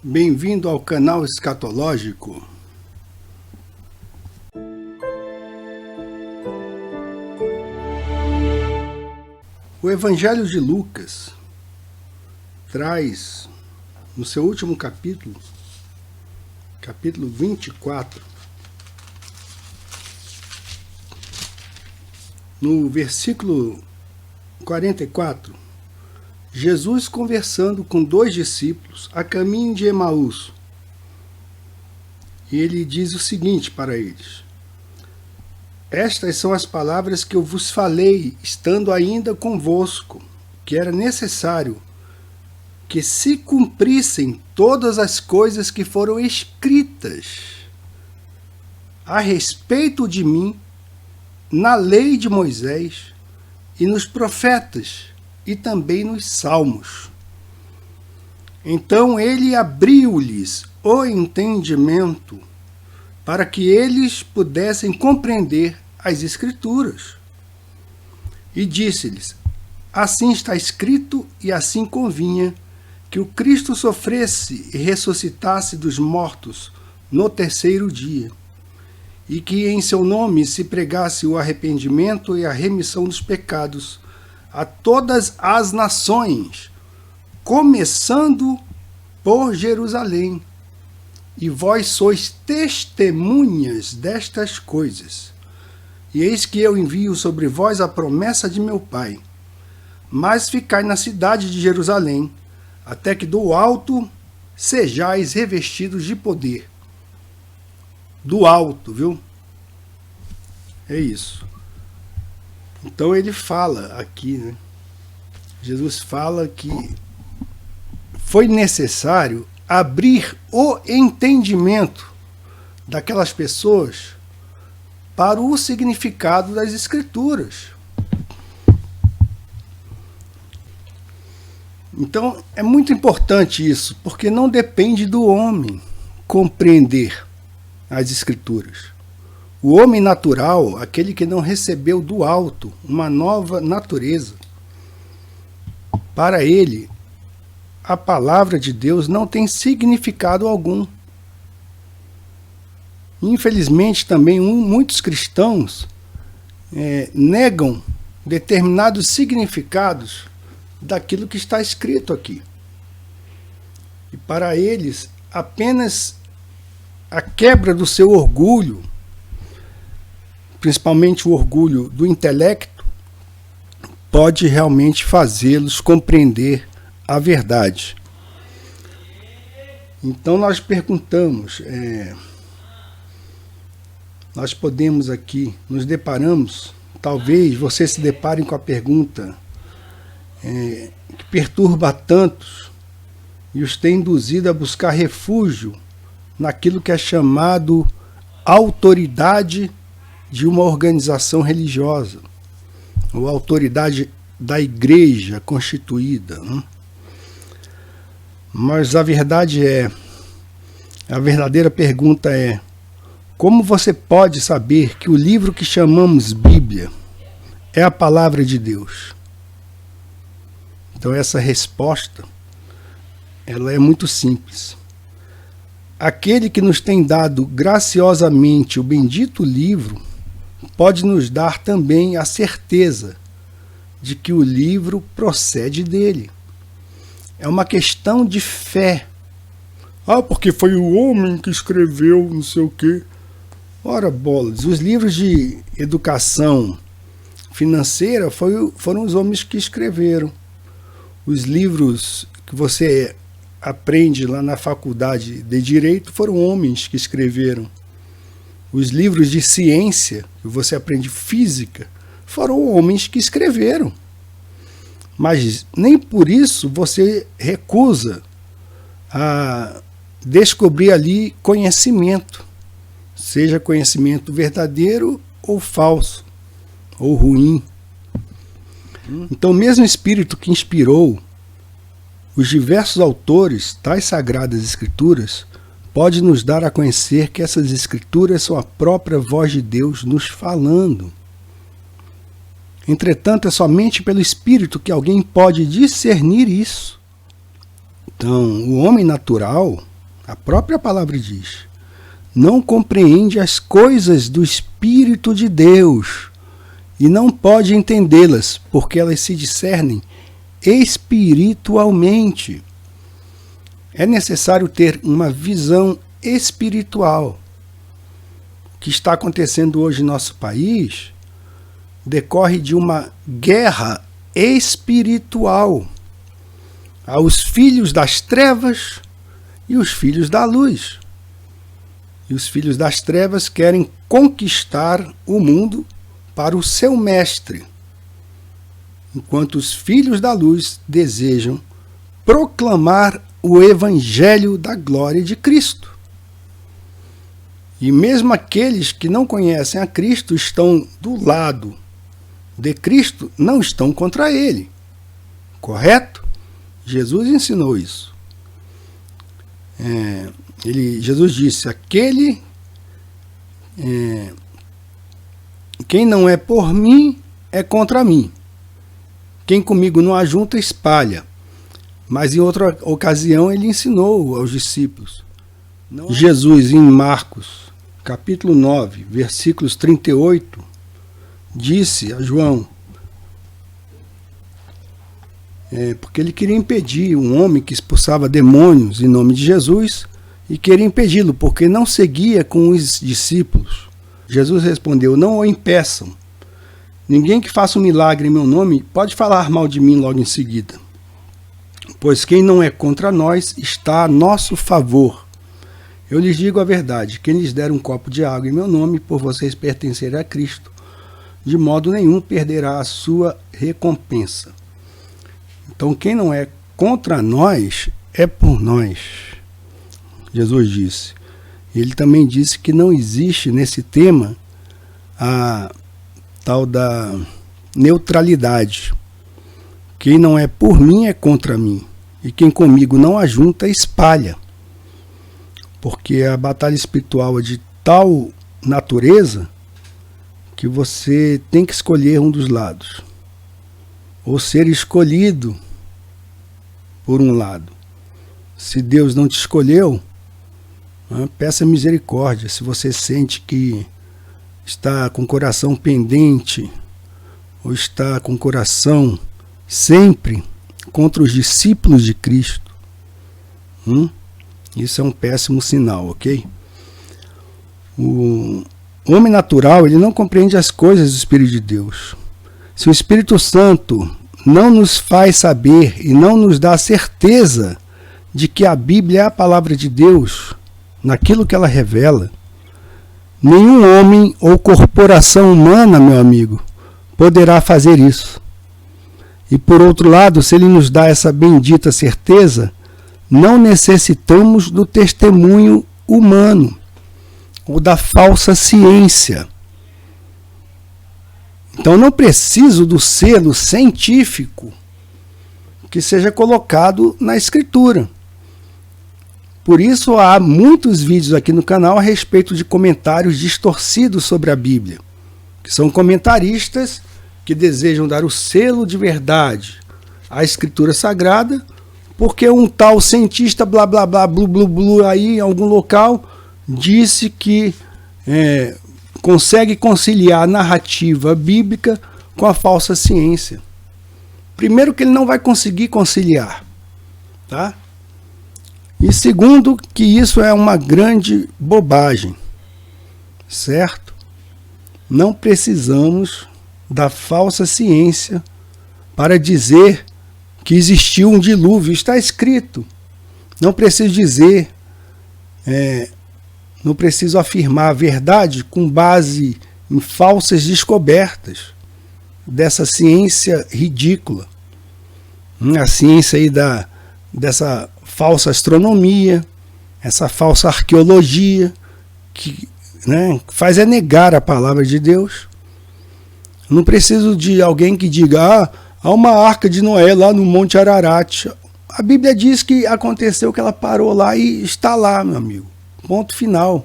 Bem-vindo ao canal Escatológico. O Evangelho de Lucas traz, no seu último capítulo, capítulo 24, no versículo 44, Jesus conversando com dois discípulos a caminho de Emaús. E ele diz o seguinte para eles: estas são as palavras que eu vos falei, estando ainda convosco, que era necessário que se cumprissem todas as coisas que foram escritas a respeito de mim na lei de Moisés e nos profetas e também nos salmos. Então ele abriu-lhes o entendimento para que eles pudessem compreender as Escrituras. E disse-lhes: assim está escrito e assim convinha que o Cristo sofresse e ressuscitasse dos mortos no terceiro dia, e que em seu nome se pregasse o arrependimento e a remissão dos pecados a todas as nações, começando por Jerusalém. E vós sois testemunhas destas coisas. E eis que eu envio sobre vós a promessa de meu Pai. Mas ficai na cidade de Jerusalém, até que do alto sejais revestidos de poder. Do alto, viu? É isso. Então ele fala aqui, né? Jesus fala que foi necessário abrir o entendimento daquelas pessoas para o significado das Escrituras. Então é muito importante isso, porque não depende do homem compreender as Escrituras. O homem natural, aquele que não recebeu do alto uma nova natureza, para ele, a palavra de Deus não tem significado algum. Infelizmente, também muitos cristãos negam determinados significados daquilo que está escrito aqui. E para eles, apenas a quebra do seu orgulho, principalmente o orgulho do intelecto, pode realmente fazê-los compreender a verdade. Então nós perguntamos, nós podemos aqui, nos deparamos, talvez você se depare com a pergunta que perturba a tantos e os tem induzido a buscar refúgio naquilo que é chamado autoridade de uma organização religiosa, ou autoridade da igreja constituída, né? Mas a verdade a verdadeira pergunta é: como você pode saber que o livro que chamamos Bíblia é a palavra de Deus? Então essa resposta, ela é muito simples. Aquele que nos tem dado graciosamente o bendito livro pode nos dar também a certeza de que o livro procede dele. É uma questão de fé. Porque foi o homem que escreveu não sei o quê. Ora, bolas, os livros de educação financeira foram os homens que escreveram. Os livros que você aprende lá na faculdade de Direito foram homens que escreveram. Os livros de ciência, que você aprende física, foram homens que escreveram. Mas nem por isso você recusa a descobrir ali conhecimento, seja conhecimento verdadeiro ou falso, ou ruim. Então, o mesmo Espírito que inspirou os diversos autores tais sagradas escrituras pode nos dar a conhecer que essas escrituras são a própria voz de Deus nos falando. Entretanto, é somente pelo Espírito que alguém pode discernir isso. Então, o homem natural, A própria palavra diz: não compreende as coisas do Espírito de Deus e não pode entendê-las, porque elas se discernem espiritualmente. É necessário ter uma visão espiritual. O que está acontecendo hoje em nosso país decorre de uma guerra espiritual aos filhos das trevas e os filhos da luz. E os filhos das trevas querem conquistar o mundo para o seu mestre, enquanto os filhos da luz desejam proclamar o evangelho da glória de Cristo. E mesmo aqueles que não conhecem a Cristo estão do lado de Cristo, não estão contra ele. Correto? Jesus ensinou isso. Jesus disse: quem não é por mim é contra mim. Quem comigo não ajunta, espalha. Mas em outra ocasião ele ensinou aos discípulos. Jesus, em Marcos, capítulo 9, versículos 38, disse a João, porque ele queria impedir um homem que expulsava demônios em nome de Jesus, e queria impedi-lo, porque não seguia com os discípulos. Jesus respondeu: não o impeçam. Ninguém que faça um milagre em meu nome pode falar mal de mim logo em seguida. Pois quem não é contra nós está a nosso favor. Eu lhes digo a verdade: quem lhes der um copo de água em meu nome, por vocês pertencerem a Cristo, de modo nenhum perderá a sua recompensa. Então quem não é contra nós é por nós. Jesus disse. Ele também disse que não existe nesse tema a tal da neutralidade. Quem não é por mim é contra mim. E quem comigo não ajunta, espalha. Porque a batalha espiritual é de tal natureza que você tem que escolher um dos lados. Ou ser escolhido por um lado. Se Deus não te escolheu, peça misericórdia. Se você sente que está com o coração pendente ou está com o coração sempre contra os discípulos de Cristo, isso é um péssimo sinal, ok? O homem natural, ele não compreende as coisas do Espírito de Deus. Se o Espírito Santo não nos faz saber e não nos dá certeza de que a Bíblia é a palavra de Deus, naquilo que ela revela, nenhum homem ou corporação humana, meu amigo, poderá fazer isso. E por outro lado, se ele nos dá essa bendita certeza, não necessitamos do testemunho humano ou da falsa ciência. Então não preciso do selo científico que seja colocado na Escritura. Por isso há muitos vídeos aqui no canal a respeito de comentários distorcidos sobre a Bíblia, que são comentaristas que desejam dar o selo de verdade à Escritura Sagrada, porque um tal cientista blá blá blá blu blu blu aí em algum local disse que consegue conciliar a narrativa bíblica com a falsa ciência. Primeiro que ele não vai conseguir conciliar, tá? E segundo, que isso é uma grande bobagem, certo? Não precisamos da falsa ciência para dizer que existiu um dilúvio. Está escrito. Não preciso dizer, não preciso afirmar a verdade com base em falsas descobertas dessa ciência ridícula. A ciência aí dessa falsa astronomia, essa falsa arqueologia, que faz negar a palavra de Deus. Não preciso de alguém que diga, há uma arca de Noé lá no Monte Ararat. A Bíblia diz que aconteceu, que ela parou lá e está lá, meu amigo. Ponto final.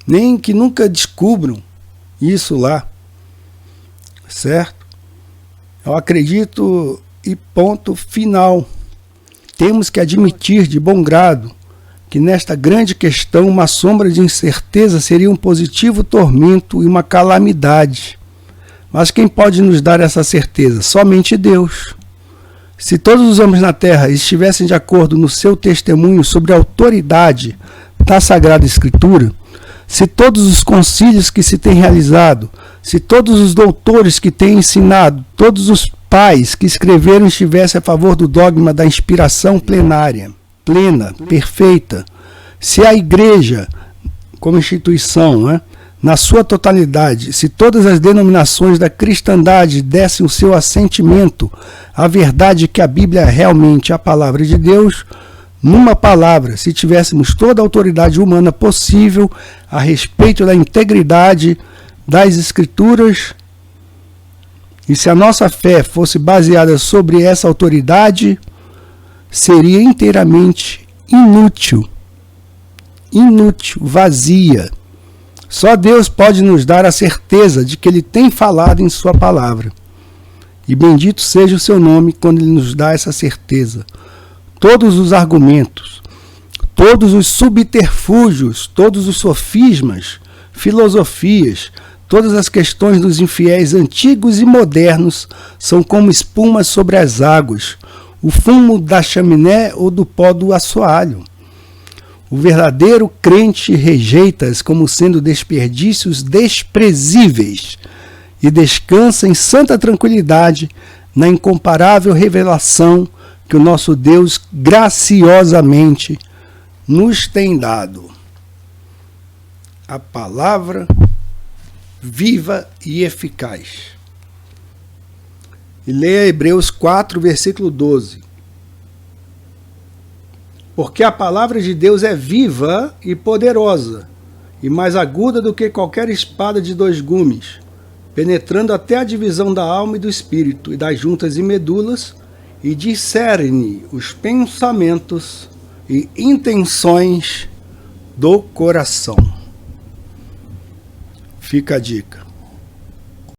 Nem que nunca descubram isso lá. Certo? Eu acredito e ponto final. Temos que admitir de bom grado que nesta grande questão uma sombra de incerteza seria um positivo tormento e uma calamidade. Mas quem pode nos dar essa certeza? Somente Deus. Se todos os homens na terra estivessem de acordo no seu testemunho sobre a autoridade da Sagrada Escritura, se todos os concílios que se têm realizado, se todos os doutores que têm ensinado, todos os pais que escreveram estivessem a favor do dogma da inspiração plenária, plena, perfeita, se a igreja, como instituição, na sua totalidade, se todas as denominações da cristandade dessem o seu assentimento à verdade que a Bíblia é realmente a palavra de Deus, numa palavra, se tivéssemos toda a autoridade humana possível a respeito da integridade das Escrituras, e se a nossa fé fosse baseada sobre essa autoridade, seria inteiramente inútil, vazia. Só Deus pode nos dar a certeza de que Ele tem falado em Sua palavra. E bendito seja o Seu nome quando Ele nos dá essa certeza. Todos os argumentos, todos os subterfúgios, todos os sofismas, filosofias, todas as questões dos infiéis antigos e modernos são como espuma sobre as águas, o fumo da chaminé ou do pó do assoalho. O verdadeiro crente rejeita-as como sendo desperdícios desprezíveis e descansa em santa tranquilidade na incomparável revelação que o nosso Deus graciosamente nos tem dado. A palavra viva e eficaz. E leia Hebreus 4, versículo 12. Porque a palavra de Deus é viva e poderosa, e mais aguda do que qualquer espada de 2 gumes, penetrando até a divisão da alma e do espírito, e das juntas e medulas, e discerne os pensamentos e intenções do coração. Fica a dica.